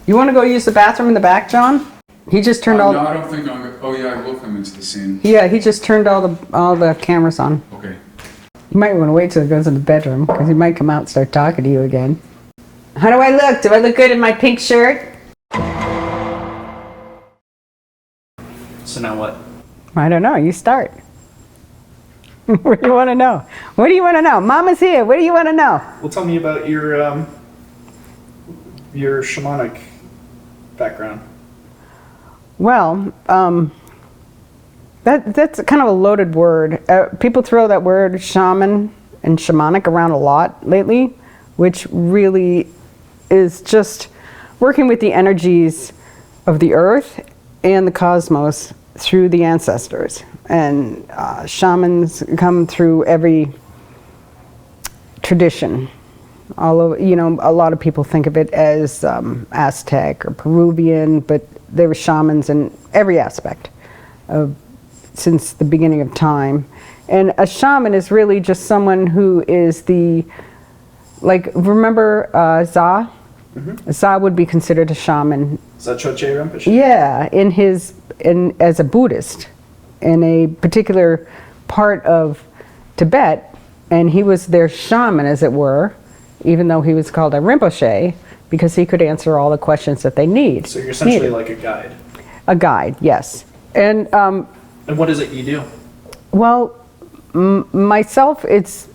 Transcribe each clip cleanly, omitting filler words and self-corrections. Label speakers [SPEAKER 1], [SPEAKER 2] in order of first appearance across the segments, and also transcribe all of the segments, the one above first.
[SPEAKER 1] You want to go use the bathroom in the back, John? He just turned all.
[SPEAKER 2] No, I don't think I'm going to. Oh, yeah, I will come into the scene.
[SPEAKER 1] Yeah, he just turned all the cameras on.
[SPEAKER 2] Okay.
[SPEAKER 1] You might want to wait till he goes in the bedroom, because he might come out and start talking to you again. How do I look? Do I look good in my pink shirt?
[SPEAKER 3] So now what?
[SPEAKER 1] I don't know. You start. What do you want to know? What do you want to know? Mama's here. What do you want to know?
[SPEAKER 3] Well, tell me about your shamanic background.
[SPEAKER 1] Well, that's kind of a loaded word. People throw that word shaman and shamanic around a lot lately, which really is just working with the energies of the earth and the cosmos through the ancestors. And shamans come through every tradition. Although, a lot of people think of it as Aztec or Peruvian, but there were shamans in every aspect since the beginning of time. And a shaman is really just someone who is remember Za? Mm-hmm. Za would be considered a shaman.
[SPEAKER 3] Za Choche Rinpoche?
[SPEAKER 1] Yeah, as a Buddhist in a particular part of Tibet, and he was their shaman, as it were, even though he was called a Rinpoche, because he could answer all the questions that they need.
[SPEAKER 3] So you're essentially like a guide.
[SPEAKER 1] A guide, yes. And
[SPEAKER 3] what is it you do?
[SPEAKER 1] Well, myself, it's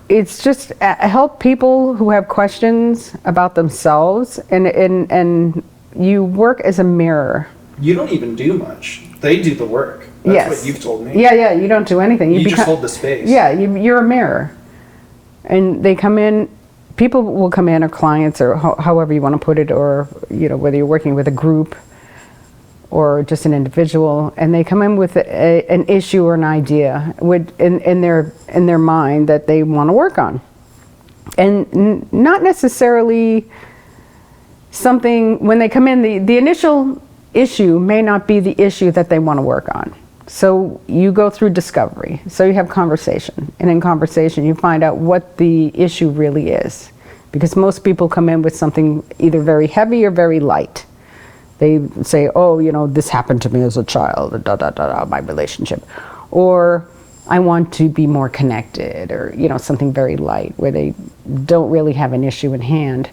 [SPEAKER 1] it's just help people who have questions about themselves, and you work as a mirror.
[SPEAKER 3] You don't even do much. They do the work. That's what you've told me.
[SPEAKER 1] Yeah, you don't do anything.
[SPEAKER 3] You just hold the space.
[SPEAKER 1] Yeah, you're a mirror. And they come in, people will come in, or clients, or however you want to put it, or whether you're working with a group or just an individual, and they come in with an issue or an idea in their mind that they want to work on. And not necessarily something, when they come in, the initial issue may not be the issue that they want to work on. So you go through discovery. So you have conversation, and in conversation you find out what the issue really is. Because most people come in with something either very heavy or very light. They say, oh, this happened to me as a child, my relationship. Or I want to be more connected, or something very light, where they don't really have an issue at hand.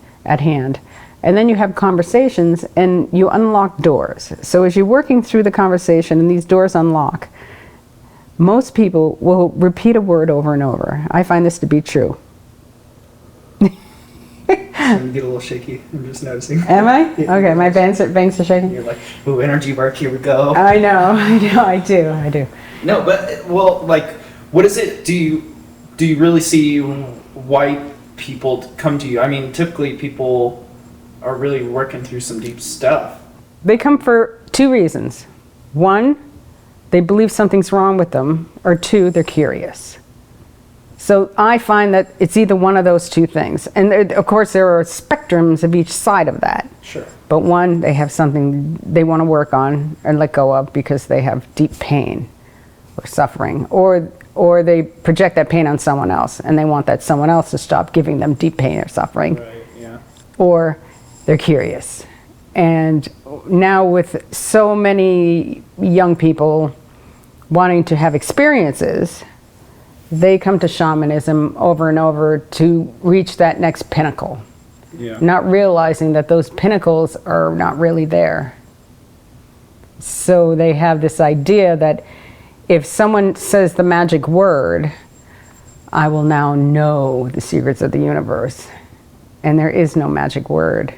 [SPEAKER 1] And then you have conversations, and you unlock doors. So as you're working through the conversation and these doors unlock, most people will repeat a word over and over. I find this to be true.
[SPEAKER 3] You get a little shaky. I'm just noticing.
[SPEAKER 1] Am I? Okay, my bangs are shaking.
[SPEAKER 3] You're like, ooh, energy work, here we go.
[SPEAKER 1] I know, I do.
[SPEAKER 3] No, but, what is it, do you really see white people come to you? I mean, typically people are really working through some deep stuff.
[SPEAKER 1] They come for two reasons. One, they believe something's wrong with them, or two, they're curious. So I find that it's either one of those two things. And of course there are spectrums of each side of that.
[SPEAKER 3] Sure.
[SPEAKER 1] But one, they have something they want to work on and let go of because they have deep pain or suffering, or they project that pain on someone else and they want that someone else to stop giving them deep pain or suffering.
[SPEAKER 3] Right, yeah.
[SPEAKER 1] Or they're curious. And now with so many young people wanting to have experiences, they come to shamanism over and over to reach that next pinnacle.
[SPEAKER 3] Yeah.
[SPEAKER 1] Not realizing that those pinnacles are not really there. So they have this idea that if someone says the magic word, I will now know the secrets of the universe. And there is no magic word.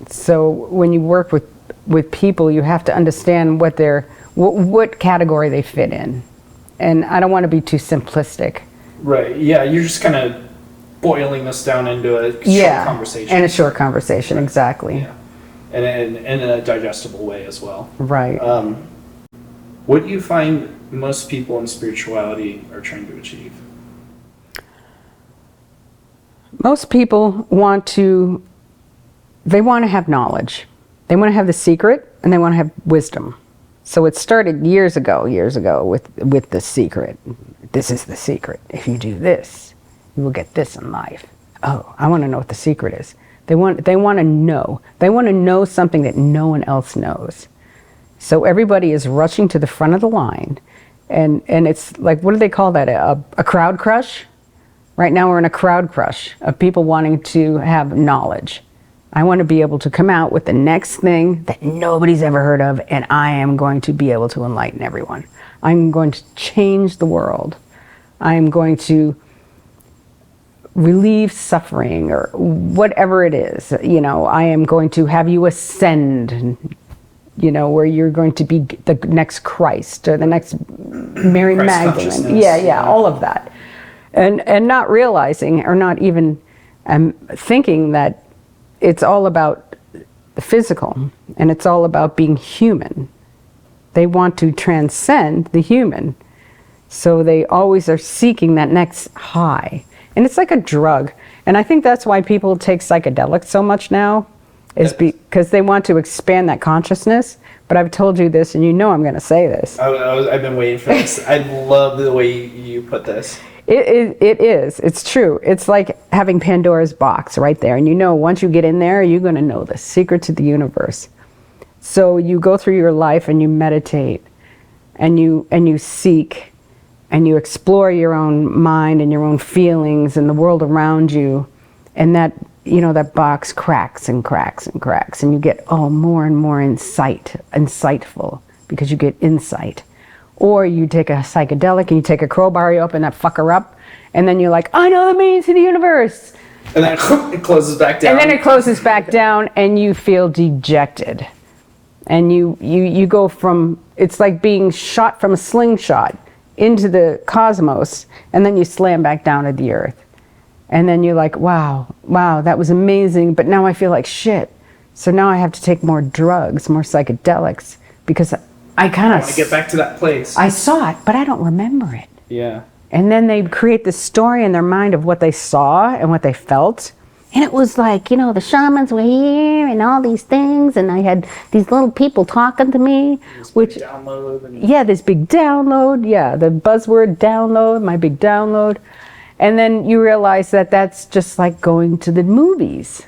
[SPEAKER 1] So when you work with people, you have to understand what category they fit in. And I don't want to be too simplistic.
[SPEAKER 3] Right, yeah, you're just kind of boiling this down into a short conversation.
[SPEAKER 1] And a short conversation, right. Exactly.
[SPEAKER 3] Yeah. And in a digestible way as well.
[SPEAKER 1] Right.
[SPEAKER 3] What do you find most people in spirituality are trying to achieve?
[SPEAKER 1] Most people want to have knowledge. They want to have the secret, and they want to have wisdom. So it started years ago with the secret. This is the secret. If you do this, you will get this in life. Oh, I want to know what the secret is. They want to know. They want to know something that no one else knows. So everybody is rushing to the front of the line. And it's like, what do they call that? A crowd crush? Right now we're in a crowd crush of people wanting to have knowledge. I want to be able to come out with the next thing that nobody's ever heard of, and I am going to be able to enlighten everyone. I'm going to change the world. I'm going to relieve suffering, or whatever it is. You know, I am going to have you ascend, you know, where you're going to be the next Christ or the next Mary Magdalene. Yeah, all of that. And not realizing, or not even thinking that it's all about the physical, and it's all about being human. They want to transcend the human. So they always are seeking that next high. And it's like a drug. And I think that's why people take psychedelics so much now, is because they want to expand that consciousness. But I've told you this, and you know I'm going to say this.
[SPEAKER 3] I've been waiting for this. I love the way you put this.
[SPEAKER 1] It is. It's true. It's like having Pandora's box right there. And you know, once you get in there, you're going to know the secret to the universe. So you go through your life and you meditate, and you seek, and you explore your own mind and your own feelings and the world around you. And that, you know, that box cracks and cracks and cracks. And you get, more and more insightful, because you get insight. Or you take a psychedelic and you take a crowbar, you open that fucker up, and then you're like, I know the meaning to the universe.
[SPEAKER 3] And then it closes back down.
[SPEAKER 1] And then it closes back down, and you feel dejected. And you go from, it's like being shot from a slingshot into the cosmos, and then you slam back down to the earth. And then you're like, wow, that was amazing, but now I feel like shit. So now I have to take more drugs, more psychedelics, because I kind of
[SPEAKER 3] get back to that place.
[SPEAKER 1] I saw it, but I don't remember it.
[SPEAKER 3] Yeah.
[SPEAKER 1] And then they create this story in their mind of what they saw and what they felt. And it was like, you know, the shamans were here and all these things, and I had these little people talking to me.
[SPEAKER 3] This big download.
[SPEAKER 1] Yeah, this big download. Yeah, the buzzword download, my big download. And then you realize that that's just like going to the movies.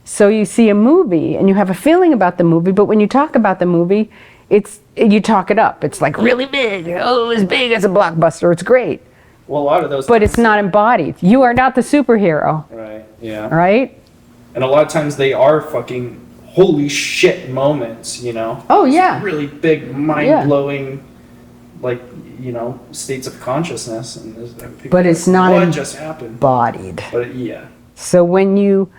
[SPEAKER 1] So you see a movie and you have a feeling about the movie, but when you talk about the movie, you talk it up. It's like really big. Oh, as big as a blockbuster. It's great.
[SPEAKER 3] Well, a lot of those.
[SPEAKER 1] But it's not embodied. You are not the superhero.
[SPEAKER 3] Right. Yeah.
[SPEAKER 1] Right?
[SPEAKER 3] And a lot of times they are fucking holy shit moments, you know?
[SPEAKER 1] Oh, yeah.
[SPEAKER 3] Really big, mind-blowing, like, you know, states of consciousness. And
[SPEAKER 1] but it's not
[SPEAKER 3] what just happened?
[SPEAKER 1] Embodied.
[SPEAKER 3] But yeah.
[SPEAKER 1] So when you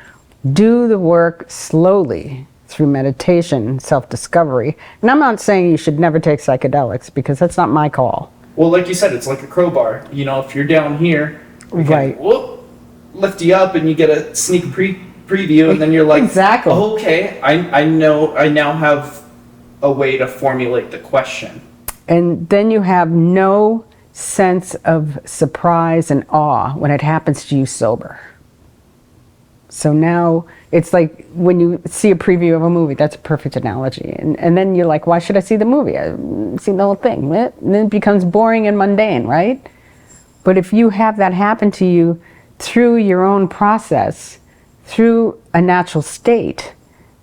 [SPEAKER 1] do the work slowly, through meditation, self-discovery, and I'm not saying you should never take psychedelics, because that's not my call.
[SPEAKER 3] Well, like you said, it's like a crowbar. You know, if you're down here,
[SPEAKER 1] right,
[SPEAKER 3] whoop, lift you up, and you get a sneak preview, and then you're like,
[SPEAKER 1] exactly.
[SPEAKER 3] Oh, okay, I know. I now have a way to formulate the question.
[SPEAKER 1] And then you have no sense of surprise and awe when it happens to you sober. So now it's like when you see a preview of a movie, that's a perfect analogy. And then you're like, why should I see the movie? I've seen the whole thing. And then it becomes boring and mundane, right? But if you have that happen to you through your own process, through a natural state,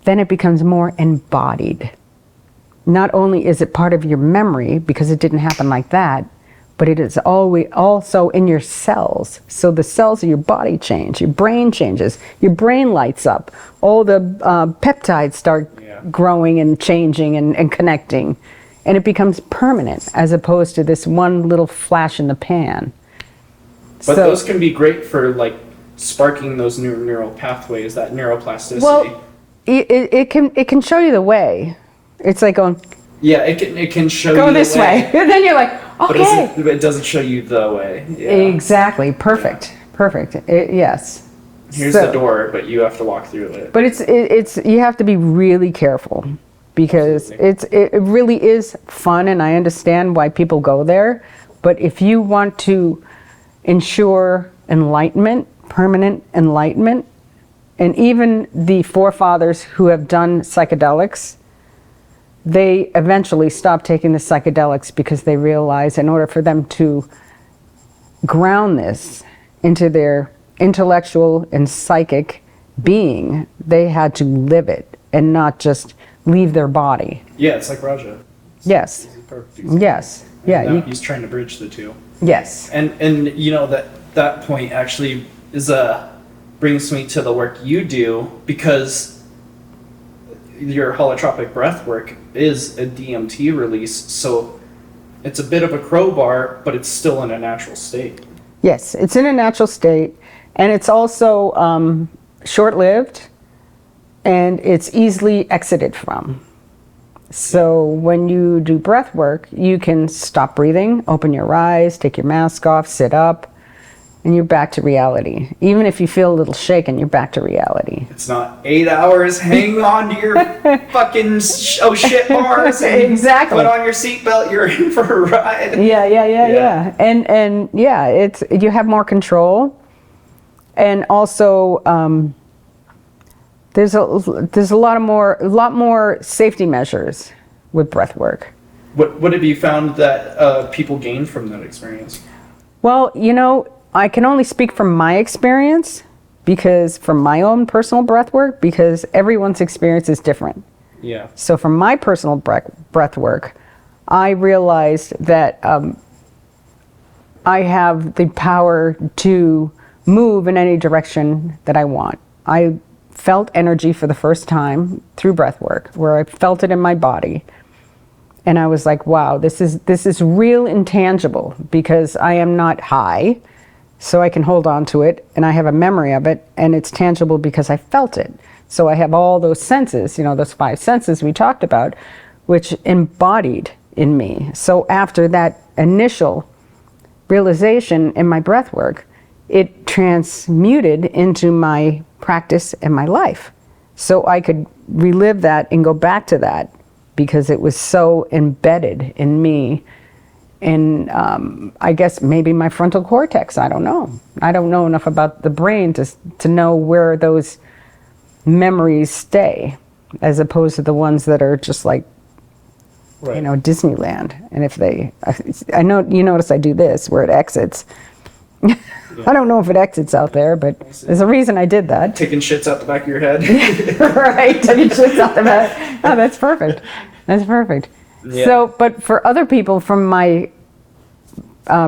[SPEAKER 1] then it becomes more embodied. Not only is it part of your memory, because it didn't happen like that, but it is always also in your cells. So the cells of your body change, your brain changes, your brain lights up, all the peptides start growing and changing and connecting, and it becomes permanent as opposed to this one little flash in the pan.
[SPEAKER 3] But those can be great for like sparking those new neural pathways, that neuroplasticity.
[SPEAKER 1] Well, it can show you the way. It's like going,
[SPEAKER 3] yeah, it can show you
[SPEAKER 1] go
[SPEAKER 3] the
[SPEAKER 1] this way. And then you're like, okay.
[SPEAKER 3] But it doesn't show you the way. Yeah.
[SPEAKER 1] Exactly. Perfect. Yeah. Perfect. Yes.
[SPEAKER 3] Here's the door, but you have to walk through it.
[SPEAKER 1] But it's you have to be really careful, because it really is fun, and I understand why people go there. But if you want to ensure enlightenment, permanent enlightenment, and even the forefathers who have done psychedelics, they eventually stopped taking the psychedelics because they realized in order for them to ground this into their intellectual and psychic being. They had to live it and not just leave their body.
[SPEAKER 3] Yeah, it's like Raja.
[SPEAKER 1] Yes.
[SPEAKER 3] He's a perfect example.
[SPEAKER 1] Yes. Yeah.
[SPEAKER 3] And now he's trying to bridge the two.
[SPEAKER 1] Yes.
[SPEAKER 3] And you know that point actually is brings me to the work you do, because your holotropic breath work is a DMT release, so it's a bit of a crowbar, but it's still in a natural state.
[SPEAKER 1] Yes, it's in a natural state, and it's also short-lived, and it's easily exited from. So when you do breath work, you can stop breathing, open your eyes, take your mask off, sit up, and you're back to reality. Even if you feel a little shaken, you're back to reality.
[SPEAKER 3] It's not 8 hours hanging on to your fucking oh shit bars and
[SPEAKER 1] Exactly.
[SPEAKER 3] put on your seatbelt, you're in for a ride.
[SPEAKER 1] Yeah. And yeah, it's, you have more control. And also, there's a lot more safety measures with breath work.
[SPEAKER 3] What have you found that people gain from that experience?
[SPEAKER 1] Well, you know, I can only speak from my experience, because from my own personal breath work, because everyone's experience is different.
[SPEAKER 3] Yeah.
[SPEAKER 1] So from my personal breath work, I realized that I have the power to move in any direction that I want. I felt energy for the first time through breath work, where I felt it in my body. And I was like, wow, this is real intangible, because I am not high, so I can hold on to it, and I have a memory of it, and it's tangible because I felt it. So I have all those senses, you know, those 5 senses we talked about, which embodied in me. So after that initial realization in my breath work, it transmuted into my practice and my life. So I could relive that and go back to that, because it was so embedded in me. And I guess maybe my frontal cortex, I don't know. I don't know enough about the brain to know where those memories stay, as opposed to the ones that are just like,
[SPEAKER 3] Right.
[SPEAKER 1] you know, Disneyland. And if I know, you notice I do this, where it exits. I don't know if it exits out there, but there's a reason I did that.
[SPEAKER 3] Taking shits out the back of your head.
[SPEAKER 1] Right, taking shits out the back. Oh, that's perfect. That's perfect.
[SPEAKER 3] Yeah.
[SPEAKER 1] So, but for other people, from my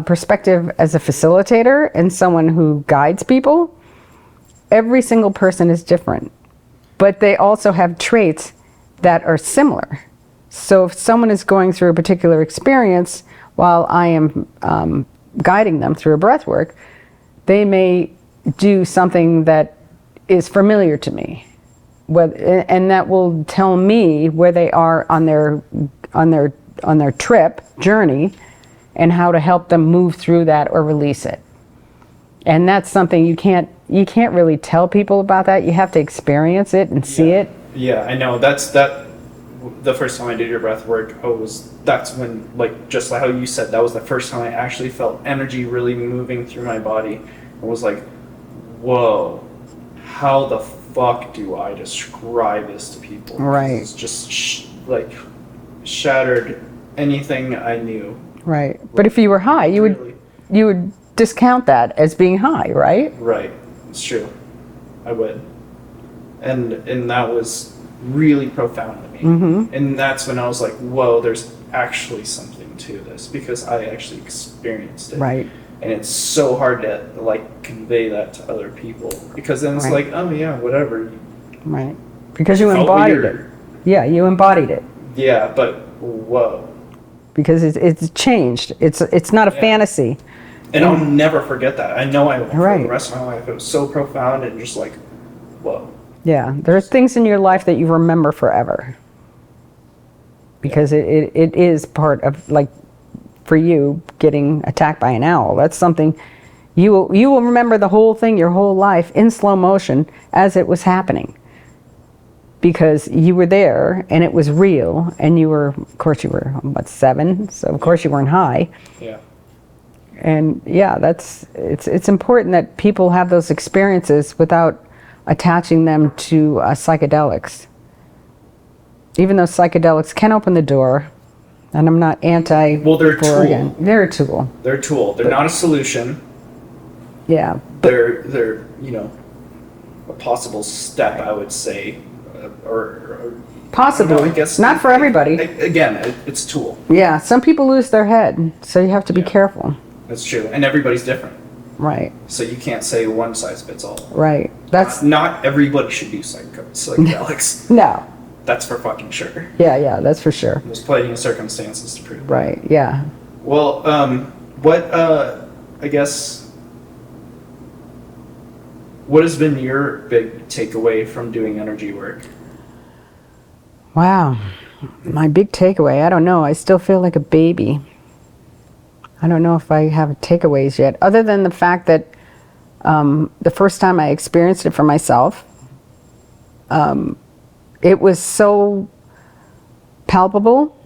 [SPEAKER 1] perspective as a facilitator and someone who guides people, every single person is different, but they also have traits that are similar. So if someone is going through a particular experience while I am guiding them through a breath work, they may do something that is familiar to me, and that will tell me where they are on their trip journey, and how to help them move through that or release it. And that's something you can't really tell people about that. You have to experience it and see it.
[SPEAKER 3] Yeah, I know. The first time I did your breath work, that's when, like, just like how you said, that was the first time I actually felt energy really moving through my body. I was like, whoa, how the fuck do I describe this to people?
[SPEAKER 1] Right.
[SPEAKER 3] It's just shattered anything I knew.
[SPEAKER 1] Right. But if you were high, you would discount that as being high, right?
[SPEAKER 3] Right. It's true. I would. And that was really profound to me.
[SPEAKER 1] Mm-hmm.
[SPEAKER 3] And that's when I was like, whoa, there's actually something to this, because I actually experienced it.
[SPEAKER 1] Right.
[SPEAKER 3] And it's so hard to, like, convey that to other people, because then it's
[SPEAKER 1] Right.
[SPEAKER 3] like, oh yeah, whatever.
[SPEAKER 1] Right. Because you
[SPEAKER 3] Felt
[SPEAKER 1] embodied
[SPEAKER 3] weird.
[SPEAKER 1] it. Yeah, you embodied it.
[SPEAKER 3] Yeah, but whoa.
[SPEAKER 1] Because it's changed. It's not a
[SPEAKER 3] Yeah.
[SPEAKER 1] fantasy.
[SPEAKER 3] And I'll never forget that. I know I will for
[SPEAKER 1] Right.
[SPEAKER 3] the rest of my life. It was so profound and just like, whoa.
[SPEAKER 1] Yeah, there are things in your life that you remember forever. Because it is part of, like, for you, getting attacked by an owl. That's something you will remember the whole thing, your whole life, in slow motion as it was happening. Because you were there and it was real, and you were 7, so of course you weren't high.
[SPEAKER 3] Yeah.
[SPEAKER 1] And yeah, it's important that people have those experiences without attaching them to psychedelics. Even though psychedelics can open the door, and I'm not anti.
[SPEAKER 3] Well, they're a tool.
[SPEAKER 1] They're a tool.
[SPEAKER 3] They're a tool. They're not a solution.
[SPEAKER 1] Yeah,
[SPEAKER 3] they're a possible step, I would say, or
[SPEAKER 1] Possibly.
[SPEAKER 3] I don't know, I guess
[SPEAKER 1] Not for everybody.
[SPEAKER 3] Again, it's a tool.
[SPEAKER 1] Yeah, some people lose their head, so you have to be careful.
[SPEAKER 3] That's true, and everybody's different.
[SPEAKER 1] Right.
[SPEAKER 3] So you can't say one size fits all.
[SPEAKER 1] Right. That's
[SPEAKER 3] not everybody should do psychedelics.
[SPEAKER 1] no.
[SPEAKER 3] That's for fucking sure.
[SPEAKER 1] Yeah, that's for sure.
[SPEAKER 3] There's plenty of circumstances to prove.
[SPEAKER 1] Right. Yeah.
[SPEAKER 3] Well, I guess, what has been your big takeaway from doing energy work?
[SPEAKER 1] Wow. My big takeaway, I don't know. I still feel like a baby. I don't know if I have takeaways yet, other than the fact that the first time I experienced it for myself, it was so palpable,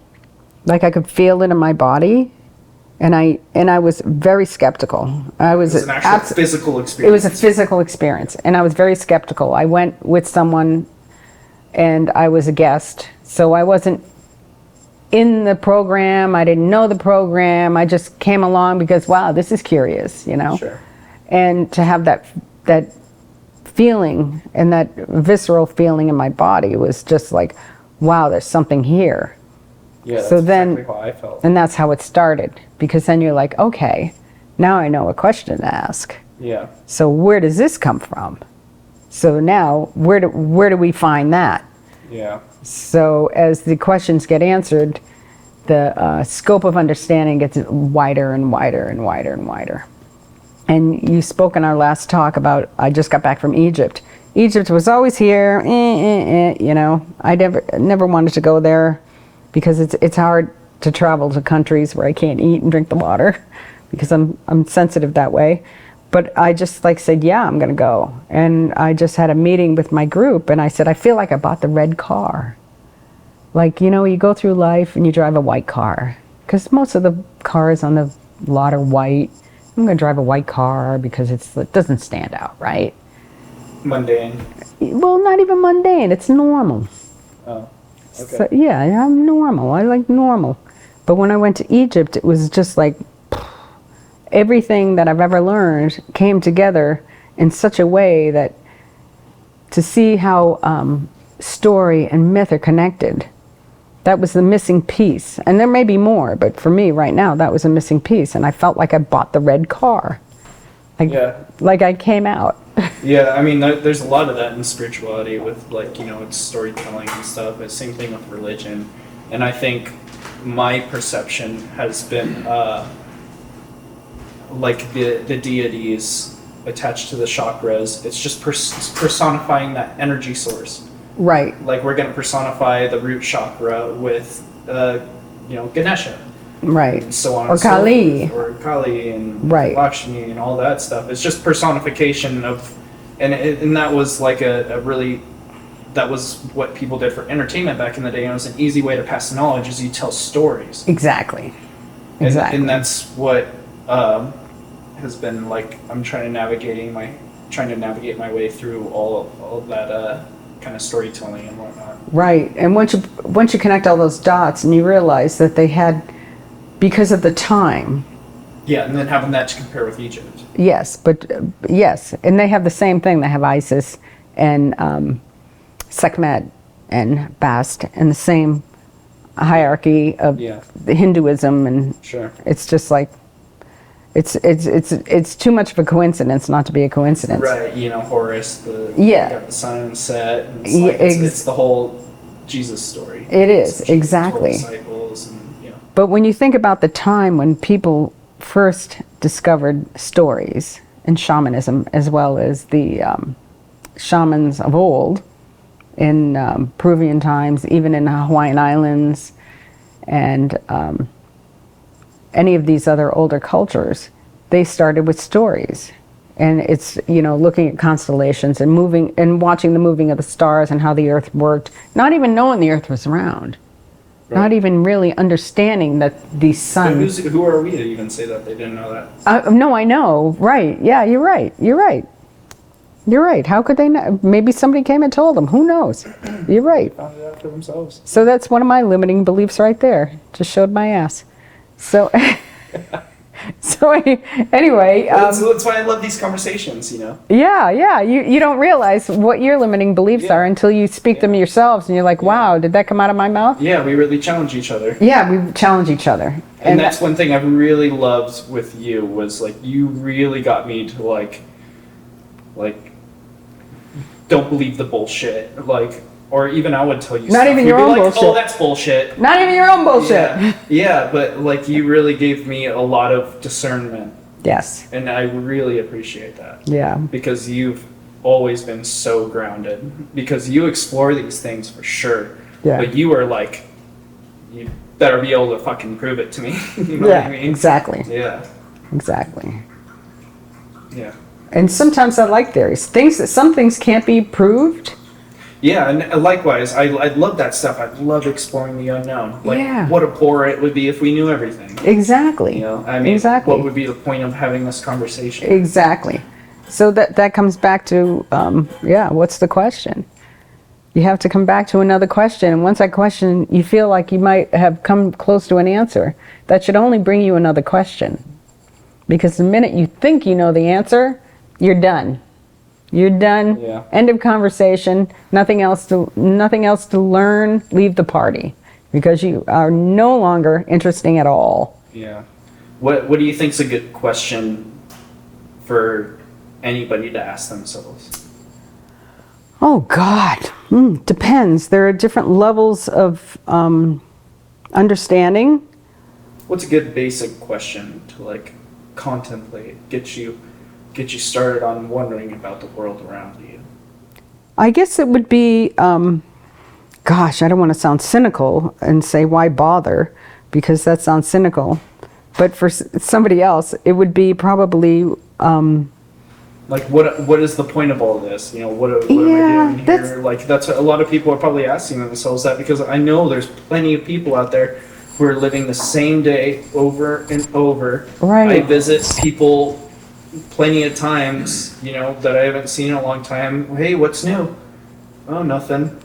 [SPEAKER 1] like I could feel it in my body, and I was very skeptical. It was
[SPEAKER 3] an actual physical experience.
[SPEAKER 1] It was a physical experience, and I was very skeptical. I went with someone, and I was a guest, so I wasn't in the program. I didn't know the program. I just came along because, wow, this is curious,
[SPEAKER 3] Sure.
[SPEAKER 1] And to have that feeling and that visceral feeling in my body was just like, wow, there's something here.
[SPEAKER 3] Yeah, that's
[SPEAKER 1] so then,
[SPEAKER 3] exactly how I felt.
[SPEAKER 1] And that's how it started, because then you're like, okay, now I know a question to ask.
[SPEAKER 3] Yeah.
[SPEAKER 1] So where does this come from? So now, where do we find that?
[SPEAKER 3] Yeah.
[SPEAKER 1] So as the questions get answered, the scope of understanding gets wider and wider and wider and wider. And you spoke in our last talk about, I just got back from Egypt. Egypt was always here, I never wanted to go there because it's hard to travel to countries where I can't eat and drink the water because I'm sensitive that way. But I just said, yeah, I'm gonna go. And I just had a meeting with my group and I said, I feel like I bought the red car. You go through life and you drive a white car because most of the cars on the lot are white. I'm gonna drive a white car because it doesn't stand out, right?
[SPEAKER 3] Mundane.
[SPEAKER 1] Well, not even mundane, it's normal.
[SPEAKER 3] Oh, okay.
[SPEAKER 1] So, yeah, I'm normal, I like normal. But when I went to Egypt, it was just like, everything that I've ever learned came together in such a way that to see how story and myth are connected, that was the missing piece. And there may be more, but for me right now, that was a missing piece. And I felt like I bought the red car. Like I came out.
[SPEAKER 3] Yeah, I mean, there's a lot of that in spirituality with it's storytelling and stuff. It's same thing with religion. And I think my perception has been the deities attached to the chakras. It's just personifying that energy source.
[SPEAKER 1] Right.
[SPEAKER 3] Like we're going to personify the root chakra with, Ganesha.
[SPEAKER 1] Right.
[SPEAKER 3] And so on.
[SPEAKER 1] Or Kali.
[SPEAKER 3] Or Kali and
[SPEAKER 1] right.
[SPEAKER 3] Lakshmi and all that stuff. It's just personification of, and that was that was what people did for entertainment back in the day. And it was an easy way to pass knowledge is you tell stories.
[SPEAKER 1] Exactly.
[SPEAKER 3] And that's what has been I'm trying to navigate my way through all of that kind of storytelling and whatnot.
[SPEAKER 1] Right, and once you connect all those dots and you realize that they had, because of the time.
[SPEAKER 3] Yeah, and then having that to compare with Egypt.
[SPEAKER 1] Yes, yes, and they have the same thing. They have Isis and Sekhmet and Bast and the same hierarchy of the Hinduism, and
[SPEAKER 3] sure.
[SPEAKER 1] It's just like it's too much of a coincidence not to be a coincidence.
[SPEAKER 3] Right, Horus, you got the sun and set, and it's the whole Jesus story.
[SPEAKER 1] It is, exactly.
[SPEAKER 3] Disciples and,
[SPEAKER 1] But when you think about the time when people first discovered stories and shamanism, as well as the shamans of old in Peruvian times, even in the Hawaiian Islands, and any of these other older cultures, they started with stories. And it's, looking at constellations and moving and watching the moving of the stars and how the earth worked, not even knowing the earth was round. Right. Not even really understanding that the sun...
[SPEAKER 3] Who are we to even say that they didn't know that?
[SPEAKER 1] No, I know. Right. Yeah, you're right. How could they know? Maybe somebody came and told them. Who knows? You're right.
[SPEAKER 3] Found it out for themselves.
[SPEAKER 1] So that's one of my limiting beliefs right there. Just showed my ass. So, So anyway,
[SPEAKER 3] That's why I love these conversations, you know?
[SPEAKER 1] yeah. You don't realize what your limiting beliefs are until you speak them yourselves, and you're like, wow, did that come out of my mouth?
[SPEAKER 3] Yeah, we really challenge each other.
[SPEAKER 1] Yeah, we challenge each other.
[SPEAKER 3] And that's one thing I really loved with you was like you really got me to like don't believe the bullshit. Like, or even I would tell you
[SPEAKER 1] not
[SPEAKER 3] stuff.
[SPEAKER 1] even
[SPEAKER 3] You'd
[SPEAKER 1] your
[SPEAKER 3] be
[SPEAKER 1] own
[SPEAKER 3] like,
[SPEAKER 1] bullshit.
[SPEAKER 3] Oh, that's bullshit.
[SPEAKER 1] Not even your own bullshit.
[SPEAKER 3] Yeah, but like you really gave me a lot of discernment.
[SPEAKER 1] Yes.
[SPEAKER 3] And I really appreciate that.
[SPEAKER 1] Yeah.
[SPEAKER 3] Because you've always been so grounded. Because you explore these things for sure.
[SPEAKER 1] Yeah.
[SPEAKER 3] But you are like, you better be able to fucking prove it to me. You know what I mean?
[SPEAKER 1] Exactly.
[SPEAKER 3] Yeah.
[SPEAKER 1] Exactly.
[SPEAKER 3] Yeah.
[SPEAKER 1] And sometimes I like theories. Some things can't be proved.
[SPEAKER 3] Yeah, and likewise, I love that stuff. I love exploring the unknown. Like, what a bore it would be if we knew everything.
[SPEAKER 1] Exactly.
[SPEAKER 3] You know, I mean,
[SPEAKER 1] exactly.
[SPEAKER 3] What would be the point of having this conversation?
[SPEAKER 1] Exactly. So that comes back to, what's the question? You have to come back to another question. And once that question, you feel like you might have come close to an answer, that should only bring you another question. Because the minute you think you know the answer, you're done. You're done.
[SPEAKER 3] Yeah.
[SPEAKER 1] End of conversation. Nothing else to learn. Leave the party, because you are no longer interesting at all.
[SPEAKER 3] Yeah. What do you think's a good question for anybody to ask themselves?
[SPEAKER 1] Oh God, depends. There are different levels of understanding.
[SPEAKER 3] What's a good basic question to like contemplate, get you started on wondering about the world around you?
[SPEAKER 1] I guess it would be, gosh, I don't want to sound cynical and say why bother, because that sounds cynical. But for somebody else, it would be probably
[SPEAKER 3] like what is the point of all this? You know, what am I doing here? Like that's what a lot of people are probably asking themselves that, because I know there's plenty of people out there who are living the same day over and over.
[SPEAKER 1] Right.
[SPEAKER 3] I visit people plenty of times, you know, that I haven't seen in a long time. Hey, what's new? Oh, nothing.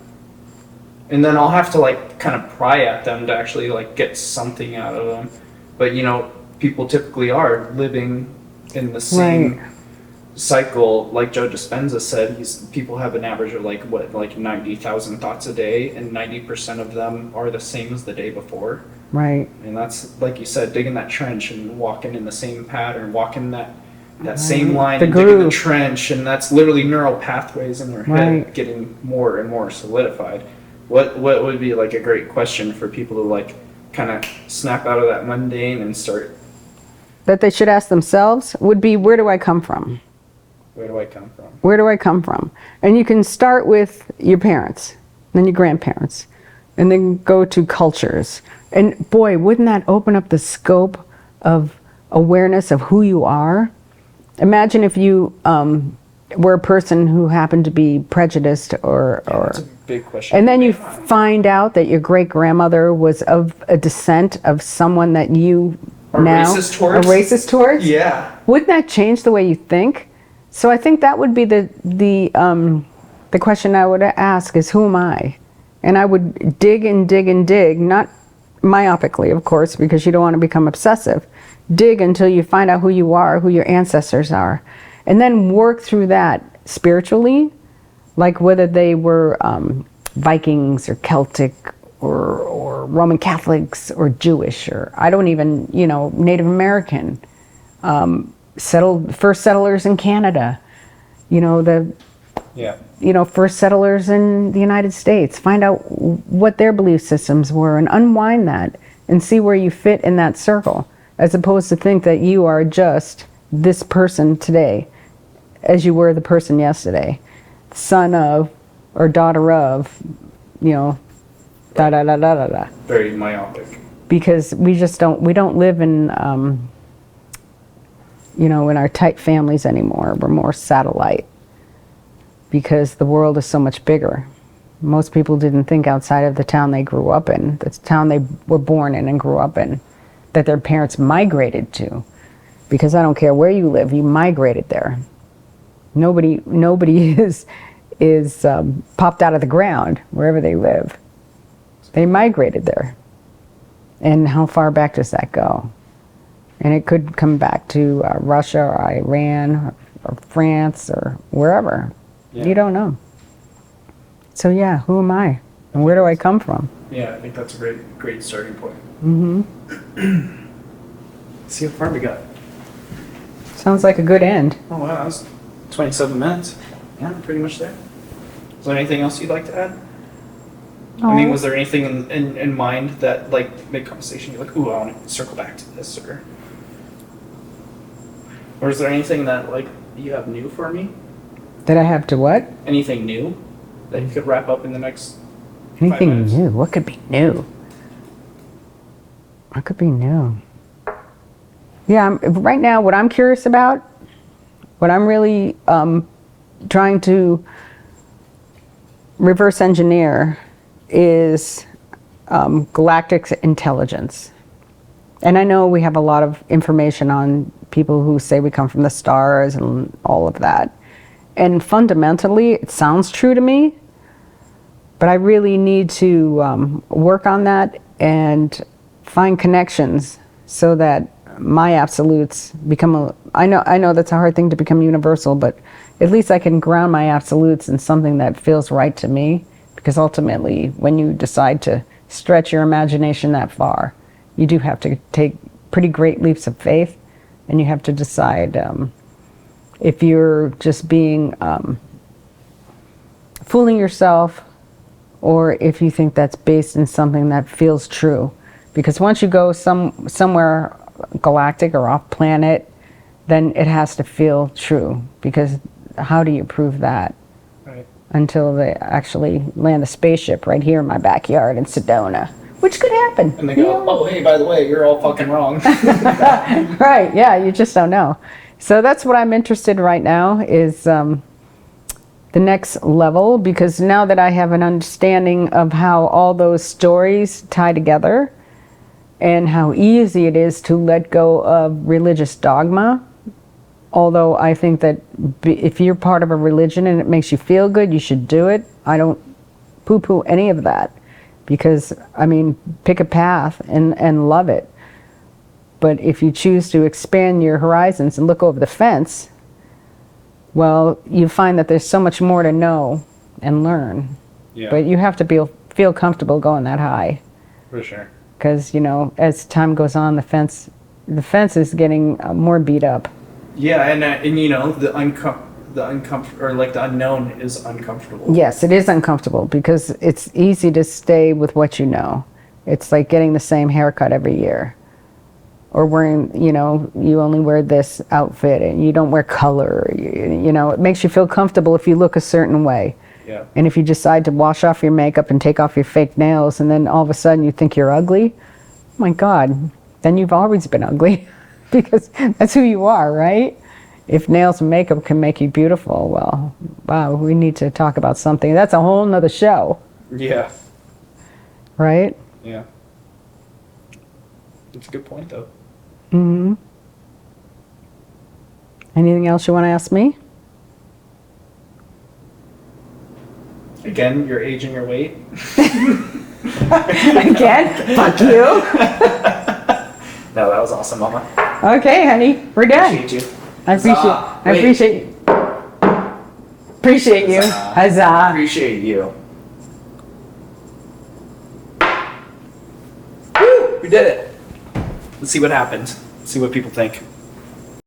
[SPEAKER 3] And then I'll have to like kind of pry at them to actually like get something out of them. But you know, people typically are living in the same cycle. Like Joe Dispenza said, people have an average of like 90,000 thoughts a day, and 90% of them are the same as the day before.
[SPEAKER 1] Right.
[SPEAKER 3] And that's, like you said, digging that trench and walking in the same pattern, walking that same line, and digging the trench, and that's literally neural pathways in their head getting more and more solidified. What would be like a great question for people to like kind of snap out of that mundane and start?
[SPEAKER 1] That they should ask themselves would be, where do I come from?
[SPEAKER 3] Where do I come from?
[SPEAKER 1] Where do I come from? And you can start with your parents, then your grandparents, and then go to cultures. And boy, wouldn't that open up the scope of awareness of who you are? Imagine if you were a person who happened to be prejudiced or
[SPEAKER 3] That's a big question.
[SPEAKER 1] and then you find out that your great-grandmother was of a descent of someone that you
[SPEAKER 3] racist towards?
[SPEAKER 1] A racist towards?
[SPEAKER 3] Yeah.
[SPEAKER 1] Wouldn't that change the way you think? So I think that would be the question I would ask is, who am I? And I would dig and dig and dig, not myopically, of course, because you don't want to become obsessive. Dig until you find out who you are, who your ancestors are, and then work through that spiritually, like whether they were Vikings or Celtic or Roman Catholics or Jewish, or I don't even, Native American, first settlers in Canada, first settlers in the United States. Find out what their belief systems were and unwind that and see where you fit in that circle, as opposed to think that you are just this person today as you were the person yesterday, son of or daughter of, da da da da da da.
[SPEAKER 3] Very myopic.
[SPEAKER 1] Because we don't live in in our tight families anymore. We're more satellite because the world is so much bigger. Most people didn't think outside of the town they grew up in, the town they were born in and grew up in, that their parents migrated to. Because I don't care where you live, you migrated there. Nobody is popped out of the ground wherever they live. They migrated there. And how far back does that go? And it could come back to Russia or Iran or France or wherever.
[SPEAKER 3] Yeah.
[SPEAKER 1] You don't know. So yeah, who am I? And where do I come from?
[SPEAKER 3] Yeah, I think that's a great starting point.
[SPEAKER 1] Mm-hmm.
[SPEAKER 3] See how far we got.
[SPEAKER 1] Sounds like a good end.
[SPEAKER 3] Oh wow, that was 27 minutes. Yeah, pretty much there. Is there anything else you'd like to add? I mean, was there anything in mind that, like, mid-conversation, you're like, ooh, I want to circle back to this, or is there anything that, like, you have new for me?
[SPEAKER 1] That I have to what?
[SPEAKER 3] Anything new that you could wrap up in the next 5
[SPEAKER 1] Anything
[SPEAKER 3] minutes?
[SPEAKER 1] new? What could be new? What could be new? Yeah, right now, what I'm curious about, what I'm really trying to reverse engineer is galactic intelligence. And I know we have a lot of information on people who say we come from the stars and all of that. And fundamentally, it sounds true to me, but I really need to work on that and find connections so that my absolutes become I know that's a hard thing to become universal, but at least I can ground my absolutes in something that feels right to me. Because ultimately, when you decide to stretch your imagination that far, you do have to take pretty great leaps of faith, and you have to decide if you're just being fooling yourself, or if you think that's based in something that feels true. Because once you go somewhere galactic or off planet, then it has to feel true. Because how do you prove that?
[SPEAKER 3] Right.
[SPEAKER 1] Until they actually land a spaceship right here in my backyard in Sedona, which could happen.
[SPEAKER 3] And they go, oh, hey, by the way, you're all fucking wrong.
[SPEAKER 1] Right, yeah, you just don't know. So that's what I'm interested in right now is the next level, because now that I have an understanding of how all those stories tie together and how easy it is to let go of religious dogma. Although I think that if you're part of a religion and it makes you feel good, you should do it. I don't poo-poo any of that because, I mean, pick a path and love it. But if you choose to expand your horizons and look over the fence, well, you find that there's so much more to know and learn.
[SPEAKER 3] Yeah.
[SPEAKER 1] But you have to feel comfortable going that high.
[SPEAKER 3] For sure.
[SPEAKER 1] Because, you know, as time goes on, the fence is getting more beat up.
[SPEAKER 3] Yeah, and you know, the unknown is uncomfortable.
[SPEAKER 1] Yes, it is uncomfortable because it's easy to stay with what you know. It's like getting the same haircut every year. Or wearing, you know, you only wear this outfit and you don't wear color. You know, it makes you feel comfortable if you look a certain way.
[SPEAKER 3] Yeah.
[SPEAKER 1] And if you decide to wash off your makeup and take off your fake nails and then all of a sudden you think you're ugly, oh my God, then you've always been ugly. Because that's who you are, right? If nails and makeup can make you beautiful, well, wow, we need to talk about something. That's a whole nother show.
[SPEAKER 3] Yeah.
[SPEAKER 1] Right?
[SPEAKER 3] Yeah. It's a good point, though.
[SPEAKER 1] Mm-hmm. Anything else you want to ask me?
[SPEAKER 3] Again, your age and your weight.
[SPEAKER 1] Again? Fuck you.
[SPEAKER 3] No, that was awesome, Mama.
[SPEAKER 1] Okay, honey, we're done.
[SPEAKER 3] Appreciate you.
[SPEAKER 1] I appreciate you. Huzzah.
[SPEAKER 3] Appreciate you. Woo! We did it. Let's see what happens. See what people think.